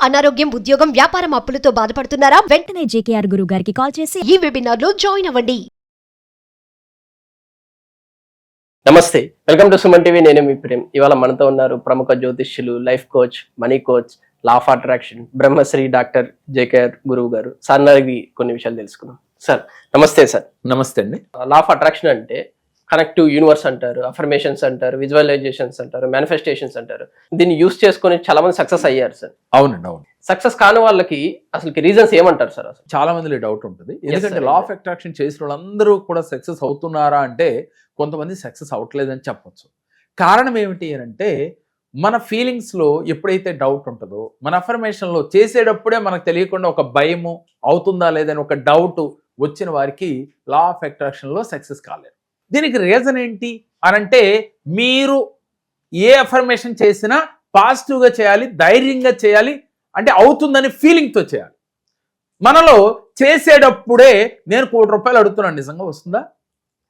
అనారోగ్యం, ఉద్యోగం, వ్యాపారం అప్పులతో బాధపడుతున్నారా? వెంటనే జేకేఆర్ గురువు గారికి కాల్ చేసి ఈ వెబినార్ లో జాయిన్ అవ్వండి. నమస్తే, వెల్కమ్ టు సుమన్ టీవీ. నేను మీ ప్రేమ్. ఇవాళ మనతో ఉన్నారు ప్రముఖ జ్యోతిష్యులు, life coach, money coach, law of attraction, Brahmashri doctor JKR గురువు గారు. సార్ అడిగి కొన్ని విషయాలు తెలుసుకుందాం. సార్ నమస్తే. సార్ నమస్తే అండి. లా ఆఫ్ అట్రాక్షన్ అంటే కనెక్టివ్ యూనివర్స్ అంటారు, అఫర్మేషన్స్ అంటారు, విజువలైజేషన్స్ అంటారు, మేనిఫెస్టేషన్స్ అంటారు. దీన్ని యూస్ చేసుకొని చాలా మంది సక్సెస్ అయ్యారు సార్. అవునండి, అవును. సక్సెస్ కాని వాళ్ళకి అసలు రీజన్స్ ఏమంటారు సార్? అసలు చాలా మందిలో డౌట్ ఉంటుంది. ఎందుకంటే sir. లా ఆఫ్ అట్రాక్షన్ చేసిన వాళ్ళందరూ కూడా సక్సెస్ అవుతున్నారా అంటే కొంతమంది సక్సెస్ అవ్వట్లేదని చెప్పొచ్చు. కారణం ఏమిటి అంటే మన ఫీలింగ్స్లో ఎప్పుడైతే డౌట్ ఉంటుందో, మన అఫర్మేషన్లో చేసేటప్పుడే మనకు తెలియకుండా ఒక భయము, అవుతుందా లేదని ఒక డౌట్ వచ్చిన వారికి లా ఆఫ్ అట్రాక్షన్లో సక్సెస్ కాలేరు. దీనికి రీజన్ ఏంటి అనంటే, మీరు ఏ అఫర్మేషన్ చేసినా పాజిటివ్గా చేయాలి, ధైర్యంగా చేయాలి, అంటే అవుతుందని ఫీలింగ్తో చేయాలి. మనలో చేసేటప్పుడే నేను ₹1,00,000 అడుగుతున్నాను, నిజంగా వస్తుందా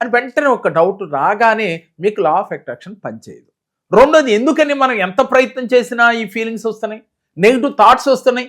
అని వెంటనే ఒక డౌట్ రాగానే మీకు లా ఆఫ్ అట్రాక్షన్ పనిచేయదు. రెండోది, ఎందుకని మనం ఎంత ప్రయత్నం చేసినా ఈ ఫీలింగ్స్ వస్తున్నాయి, నెగిటివ్ థాట్స్ వస్తున్నాయి.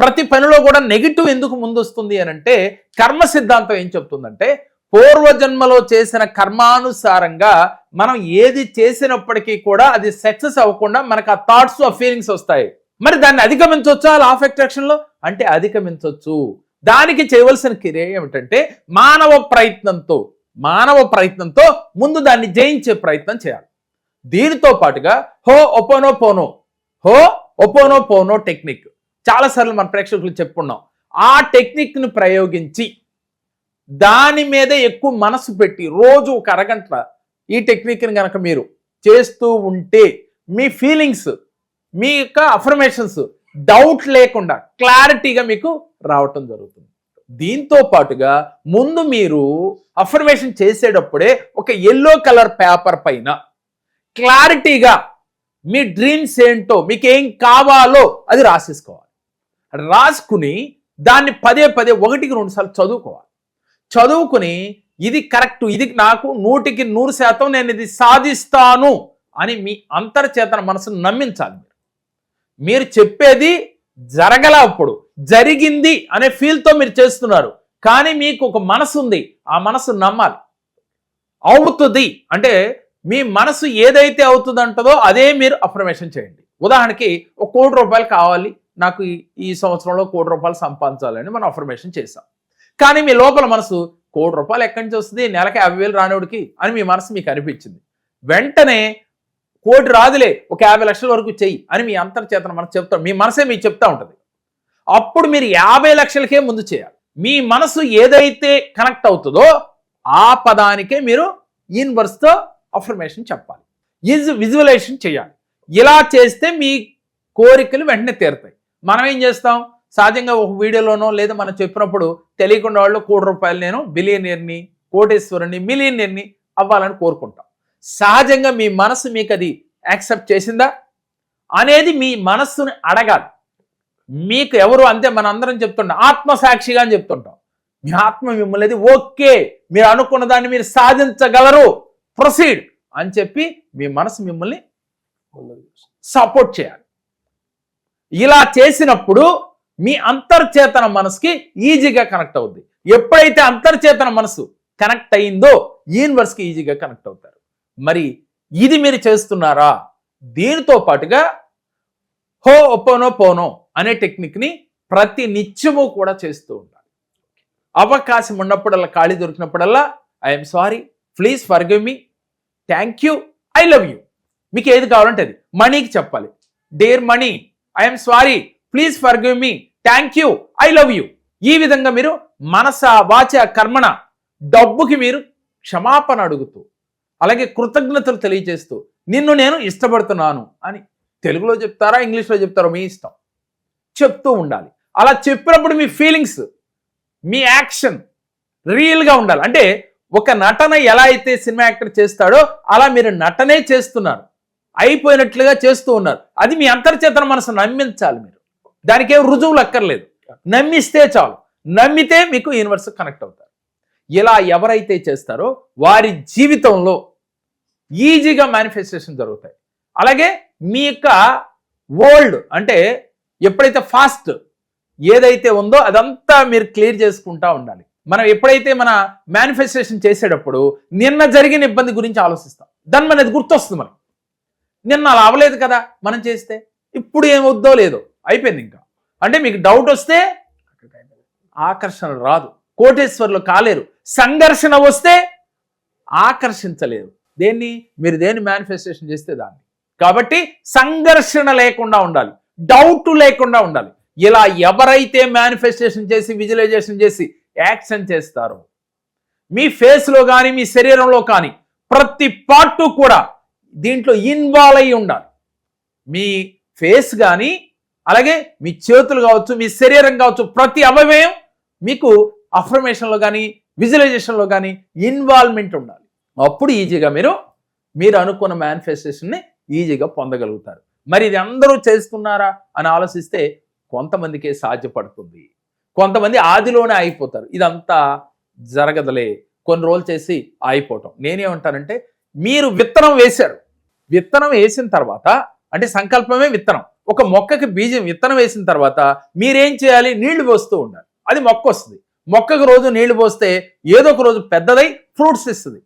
ప్రతి పనిలో కూడా నెగిటివ్ ఎందుకు ముందు వస్తుంది అని అంటే, కర్మ సిద్ధాంతం ఏం చెప్తుందంటే, పూర్వజన్మలో చేసిన కర్మానుసారంగా మనం ఏది చేసినప్పటికీ కూడా అది సక్సెస్ అవ్వకుండా మనకు ఆ థాట్స్, ఆ ఫీలింగ్స్ వస్తాయి. మరి దాన్ని అధిగమించవచ్చా లా ఆఫ్ అట్రాక్షన్ లో అంటే? అధిగమించవచ్చు. దానికి చేయవలసిన క్రియ ఏమిటంటే, మానవ ప్రయత్నంతో ముందు దాన్ని జయించే ప్రయత్నం చేయాలి. దీనితో పాటుగా హో ఒపోనో పోనో టెక్నిక్ చాలాసార్లు మన ప్రేక్షకులు చెప్పుకున్నాం. ఆ టెక్నిక్ ని ప్రయోగించి దాని మీద ఎక్కువ మనసు పెట్టి రోజు ఒక అరగంట ఈ టెక్నిక్ని కనుక మీరు చేస్తూ ఉంటే మీ ఫీలింగ్స్, మీ యొక్క అఫర్మేషన్స్ డౌట్ లేకుండా క్లారిటీగా మీకు రావటం జరుగుతుంది. దీంతో పాటుగా ముందు మీరు అఫర్మేషన్ చేసేటప్పుడే ఒక యెల్లో కలర్ పేపర్ పైన క్లారిటీగా మీ డ్రీమ్స్ ఏంటో, మీకు ఏం కావాలో అది రాసేసుకోవాలి. రాసుకుని దాన్ని పదే 1-2 సార్లు చదువుకోవాలి. చదువుకుని ఇది కరెక్ట్, ఇది నాకు 100% నేను ఇది సాధిస్తాను అని మీ అంతర్చేతన మనసును నమ్మించాలి. మీరు చెప్పేది జరగలేప్పుడు జరిగింది అనే ఫీల్తో మీరు చేస్తున్నారు, కానీ మీకు ఒక మనసు ఉంది, ఆ మనసు నమ్మాలి. అవుతుంది అంటే మీ మనసు ఏదైతే అవుతుందంటదో అదే మీరు అఫర్మేషన్ చేయండి. ఉదాహరణకి ₹1,00,00,000 కావాలి, నాకు ఈ సంవత్సరంలో ₹1,00,00,000 సంపాదించాలని మనం అఫర్మేషన్ చేశాం. కానీ మీ లోపల మనసు ₹1,00,00,000 ఎక్కడి నుంచి వస్తుంది, నెలకి 50,000 రానివాడికి అని మీ మనసు మీకు అనిపించింది. వెంటనే 1,00,00,000 రాదులే, ఒక 50 లక్షల వరకు చెయ్యి అని మీ అంతర్చేతన మనసు చెప్తాం, మీ మనసే మీకు చెప్తా ఉంటుంది. అప్పుడు మీరు 50 లక్షలకే ముందు చేయాలి. మీ మనసు ఏదైతే కనెక్ట్ అవుతుందో ఆ పదానికే మీరు యూనివర్స్తో అఫర్మేషన్ చెప్పాలి, విజువలైజేషన్ చేయాలి. ఇలా చేస్తే మీ కోరికలు వెంటనే తీరుతాయి. మనం ఏం చేస్తాం, సహజంగా ఒక వీడియోలోనో లేదా మనం చెప్పినప్పుడు తెలియకుండా వాళ్ళు ₹1,00,00,000 నేను బిలియనీర్ని, కోటేశ్వరుని, మిలియనీర్ని అవ్వాలని కోరుకుంటాం. సహజంగా మీ మనసు మీకు అది యాక్సెప్ట్ చేసిందా అనేది మీ మనస్సుని అడగాలి. మీకు ఎవరు అంతే మన అందరం చెప్తుంటాం, ఆత్మసాక్షిగా అని చెప్తుంటాం. మీ ఆత్మ మిమ్మల్ని అది ఓకే, మీరు అనుకున్న దాన్ని మీరు సాధించగలరు, ప్రొసీడ్ అని చెప్పి మీ మనసు మిమ్మల్ని సపోర్ట్ చేయాలి. ఇలా చేసినప్పుడు మీ అంతర్చేతన మనసుకి ఈజీగా కనెక్ట్ అవుద్ది. ఎప్పుడైతే అంతర్చేతన మనసు కనెక్ట్ అయిందో యూనివర్స్కి ఈజీగా కనెక్ట్ అవుతారు. మరి ఇది మీరు చేస్తున్నారా? దీనితో పాటుగా హో ఒపోనో పోనో అనే టెక్నిక్ని ప్రతి నిత్యము కూడా చేస్తూ ఉండాలి. అవకాశం ఉన్నప్పుడల్లా, ఖాళీ దొరికినప్పుడల్లా I'm sorry, please forgive me, thank you, I love you. మీకు ఏది కావాలంటే అది. మనీకి చెప్పాలి, dear money, I'm sorry, please forgive me, thank you, I love you. ఈ విధంగా మీరు మనస వాచ కర్మణ డబ్బుకి మీరు క్షమాపణ అడుగుతూ, అలాగే కృతజ్ఞతలు తెలియజేస్తూ, నిన్ను నేను ఇష్టపడుతున్నాను అని తెలుగులో చెప్తారా, ఇంగ్లీష్లో చెప్తారో మీ ఇష్టం, చెప్తూ ఉండాలి. అలా చెప్పినప్పుడు మీ ఫీలింగ్స్, మీ యాక్షన్ రియల్గా ఉండాలి. అంటే ఒక నటన ఎలా అయితే సినిమా యాక్టర్ చేస్తాడో అలా మీరు నటనే చేస్తున్నారు, అయిపోయినట్లుగా చేస్తూ ఉన్నారు. అది మీ అంతర్చేతన మనసు నమ్మించాలి. మీరు దానికి ఏం రుజువులు అక్కర్లేదు, నమ్మిస్తే చాలు. నమ్మితే మీకు యూనివర్స్ కనెక్ట్ అవుతారు. ఇలా ఎవరైతే చేస్తారో వారి జీవితంలో ఈజీగా మేనిఫెస్టేషన్ జరుగుతాయి. అలాగే మీ యొక్క వరల్డ్ అంటే ఎప్పుడైతే ఫాస్ట్ ఏదైతే ఉందో అదంతా మీరు క్లియర్ చేసుకుంటా ఉండాలి. మనం ఎప్పుడైతే మన మేనిఫెస్టేషన్ చేసేటప్పుడు నిన్న జరిగిన ఇబ్బంది గురించి ఆలోచిస్తాం, దాన్ని మనది గుర్తొస్తుంది. మనం నిన్న అలా అవ్వలేదు కదా మనం చేస్తే, ఇప్పుడు ఏమవుద్దో లేదో అయిపోయింది. ఇంకా అంటే మీకు డౌట్ వస్తే ఆకర్షణ రాదు, కోటేశ్వర్లు కాలేరు. సంఘర్షణ వస్తే ఆకర్షించలేరు. మీరు దేన్ని మేనిఫెస్టేషన్ చేస్తే దాన్ని. కాబట్టి సంఘర్షణ లేకుండా ఉండాలి, డౌట్ లేకుండా ఉండాలి. ఇలా ఎవరైతే మేనిఫెస్టేషన్ చేసి విజువలైజేషన్ చేసి యాక్షన్ చేస్తారో మీ ఫేస్లో కానీ మీ శరీరంలో కానీ ప్రతి పార్ట్ కూడా దీంట్లో ఇన్వాల్వ్ అయి ఉండాలి. మీ ఫేస్ కానీ అలాగే మీ చేతులు కావచ్చు, మీ శరీరం కావచ్చు, ప్రతి అవయవం మీకు అఫర్మేషన్లో కానీ విజువలైజేషన్లో కానీ ఇన్వాల్వ్మెంట్ ఉండాలి. అప్పుడు ఈజీగా మీరు అనుకున్న మేనిఫెస్టేషన్ని ఈజీగా పొందగలుగుతారు. మరి ఇది అందరూ చేస్తున్నారా అని ఆలోచిస్తే కొంతమందికే సాధ్యపడుతుంది, కొంతమంది ఆదిలోనే అయిపోతారు. ఇదంతా జరగదులే, కొన్ని రోజులు చేసి అయిపోవటం. నేనేమంటానంటే మీరు విత్తనం వేశారు, విత్తనం వేసిన తర్వాత అంటే సంకల్పమే విత్తనం. ఒక మొక్కకి బీజం విత్తనం వేసిన తర్వాత మీరేం చేయాలి? నీళ్లు పోస్తూ ఉండాలి. అది మొక్క వస్తుంది. మొక్కకు రోజు నీళ్లు పోస్తే ఏదో ఒక రోజు పెద్దదై ఫ్రూట్స్ ఇస్తుంది.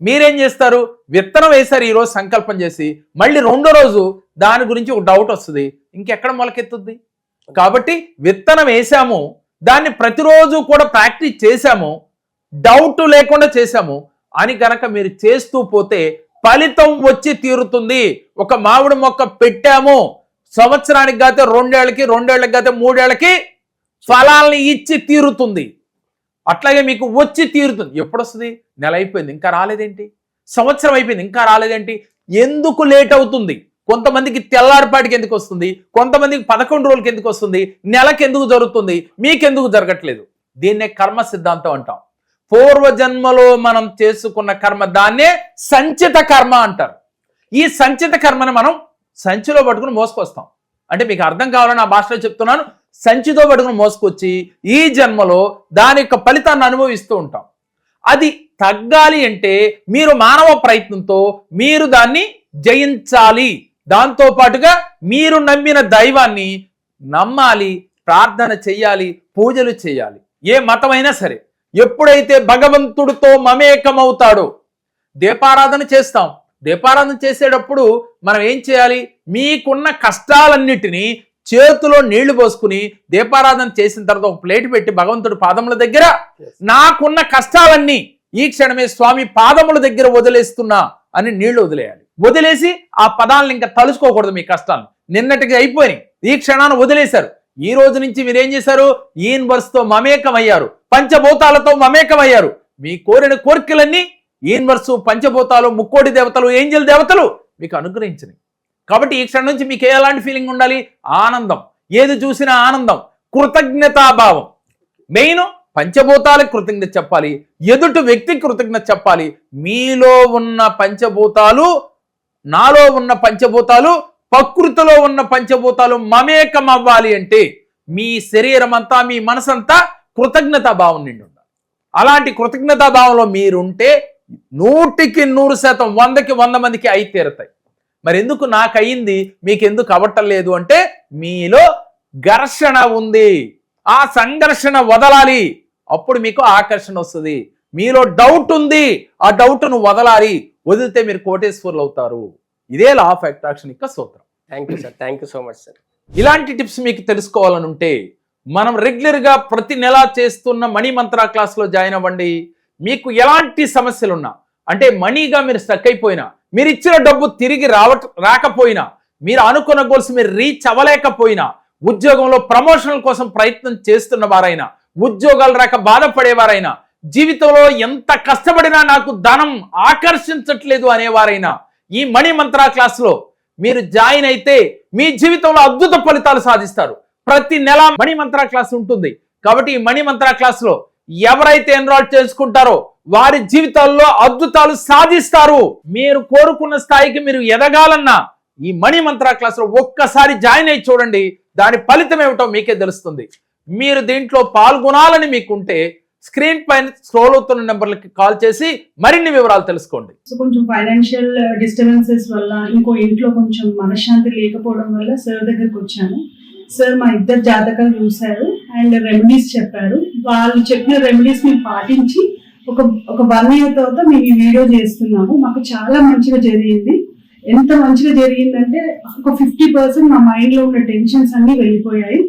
మీరేం చేస్తారు? విత్తనం వేశారు ఈరోజు సంకల్పం చేసి, మళ్ళీ రెండో రోజు దాని గురించి ఒక డౌట్ వస్తుంది, ఇంకెక్కడ మొలకెత్తుద్ది? కాబట్టి విత్తనం వేసాము, దాన్ని ప్రతిరోజు కూడా ప్రాక్టీస్ చేశాము, డౌట్ లేకుండా చేశాము అని గనక మీరు చేస్తూ పోతే ఫలితం వచ్చి తీరుతుంది. ఒక మామిడి మొక్క పెట్టాము, సంవత్సరానికి కాతే 2 ఏళ్ళకి, 2 ఏళ్ళకి కాతే 3 ఏళ్ళకి ఫలాల్ని ఇచ్చి తీరుతుంది. అట్లాగే మీకు వచ్చి తీరుతుంది. ఎప్పుడు వస్తుంది? నెల అయిపోయింది ఇంకా రాలేదేంటి? సంవత్సరం అయిపోయింది ఇంకా రాలేదేంటి? ఎందుకు లేట్ అవుతుంది? కొంతమందికి తెల్లారిపాటికి ఎందుకు వస్తుంది, కొంతమందికి 11 రోజులకి ఎందుకు వస్తుంది, నెలకి ఎందుకు జరుగుతుంది, మీకెందుకు జరగట్లేదు? దీన్నే కర్మ సిద్ధాంతం అంటాం. పూర్వజన్మలో మనం చేసుకున్న కర్మ, దాన్నే సంచిత కర్మ అంటారు. ఈ సంచిత కర్మను మనం సంచిలో పట్టుకుని మోసుకొస్తాం. అంటే మీకు అర్థం కావాలని ఆ భాషలో చెప్తున్నాను. సంచితో పట్టుకుని మోసుకొచ్చి ఈ జన్మలో దాని యొక్క ఫలితాన్ని అనుభవిస్తూ ఉంటాం. అది తగ్గాలి అంటే మీరు మానవ ప్రయత్నంతో మీరు దాన్ని జయించాలి. దాంతో పాటుగా మీరు నమ్మిన దైవాన్ని నమ్మాలి, ప్రార్థన చెయ్యాలి, పూజలు చేయాలి. ఏ మతమైనా సరే ఎప్పుడైతే భగవంతుడితో మమేకమవుతాడో, దీపారాధన చేస్తాం. దీపారాధన చేసేటప్పుడు మనం ఏం చేయాలి? మీకున్న కష్టాలన్నిటినీ చేతిలో నీళ్లు పోసుకుని దీపారాధన చేసిన తర్వాత ఒక ప్లేట్ పెట్టి భగవంతుడి పాదముల దగ్గర నాకున్న కష్టాలన్నీ ఈ క్షణమే స్వామి పాదముల దగ్గర వదిలేస్తున్నా అని నీళ్లు వదిలేయాలి. వదిలేసి ఆ పదాలను ఇంకా తలుచుకోకూడదు. మీ కష్టాలను నిన్నటికి అయిపోయినాయి, ఈ క్షణాన్ని వదిలేశారు. ఈ రోజు నుంచి మీరేం చేశారు? యూనివర్స్తో మమేకమయ్యారు, పంచభూతాలతో మమేకమయ్యారు. మీ కోరిన కోరికలన్నీ యూనివర్సు, పంచభూతాలు, ముక్కోటి దేవతలు, ఏంజల్ దేవతలు మీకు అనుగ్రహించినాయి. కాబట్టి ఈ క్షణం నుంచి మీకు ఎలాంటి ఫీలింగ్ ఉండాలి? ఆనందం. ఏది చూసినా ఆనందం, కృతజ్ఞతాభావం. మెయిన్ పంచభూతాలకు కృతజ్ఞత చెప్పాలి, ఎదుటి వ్యక్తికి కృతజ్ఞత చెప్పాలి. మీలో ఉన్న పంచభూతాలు, నాలో ఉన్న పంచభూతాలు, ప్రకృతిలో ఉన్న పంచభూతాలు మమేకం అవ్వాలి అంటే మీ శరీరం అంతా, మీ మనసంతా కృతజ్ఞతాభావం నిండి ఉండాలి. అలాంటి కృతజ్ఞతాభావంలో మీరుంటే 100కి 100%, 100కి 100 మందికి అయి తీరుతాయి. మరి ఎందుకు నాకు అయ్యింది మీకు ఎందుకు అవ్వటం లేదు అంటే మీలో ఘర్షణ ఉంది. ఆ సంఘర్షణ వదలాలి, అప్పుడు మీకు ఆకర్షణ వస్తుంది. మీలో డౌట్ ఉంది, ఆ డౌట్ను వదలాలి. వదిలితే మీరు కోటేశ్వర్లు అవుతారు. ఇదే లా ఆఫ్ అట్రాక్షన్ యొక్క సూత్రం. Thank you sir, thank you so much sir. ఇలాంటి టిప్స్ మీకు తెలుసుకోవాలని ఉంటే మనం రెగ్యులర్గా ప్రతి నెల చేస్తున్న మనీ మంత్ర క్లాస్లో జాయిన్ అవ్వండి. మీకు ఎలాంటి సమస్యలున్నా, అంటే మనీగా మీరు స్టక్ అయిపోయినా, మీరు ఇచ్చిన డబ్బు తిరిగి రాకపోయినా, మీరు అనుకున్న గోల్స్ మీరు రీచ్ అవ్వలేకపోయినా, ఉద్యోగంలో ప్రమోషన్ల కోసం ప్రయత్నం చేస్తున్న వారైనా, ఉద్యోగాలు రాక బాధపడేవారైనా, జీవితంలో ఎంత కష్టపడినా నాకు ధనం ఆకర్షించట్లేదు అనేవారైనా, ఈ మనీ మంత్ర క్లాస్లో మీరు జాయిన్ అయితే మీ జీవితంలో అద్భుత ఫలితాలు సాధిస్తారు. ప్రతి నెల మనీ మంత్ర క్లాస్ ఉంటుంది. కాబట్టి ఈ మనీ మంత్ర క్లాస్లో ఎవరైతే ఎన్రోల్ చేసుకుంటారో వారి జీవితాల్లో అద్భుతాలు సాధిస్తారు. మీరు కోరుకున్న స్థాయికి మీరు ఎదగాలన్నా ఈ మనీ మంత్ర క్లాస్లో ఒక్కసారి జాయిన్ అయ్యి చూడండి. దాని ఫలితం ఏమిటో మీకే తెలుస్తుంది. మీరు దీంట్లో పాల్గొనాలని మీకుంటే స్క్రీన్ పైన స్క్రోల్ అవుతున్న నెంబర్లకి కాల్ చేసి మరిన్ని వివరాలు తెలుసుకోండి. సో కొంచెం ఫైనాన్షియల్ డిస్టర్బెన్సెస్ వల్ల, ఇంకో ఇంట్లో కొంచెం మనశ్శాంతి లేకపోవడం వల్ల సార్ దగ్గరకు వచ్చాను. సార్ మా ఇద్దరు జాతకాలు చూశారు అండ్ రెమెడీస్ చెప్పారు. వాళ్ళు చెప్పిన రెమెడీస్ మేము పాటించి ఒక 1 year తర్వాత మేము ఈ వీడియో చేస్తున్నాము. మాకు చాలా మంచిగా జరిగింది. ఎంత మంచిగా జరిగిందంటే ఒక 50% మా మైండ్ లో ఉన్న టెన్షన్స్ అన్ని వెళ్ళిపోయాయి.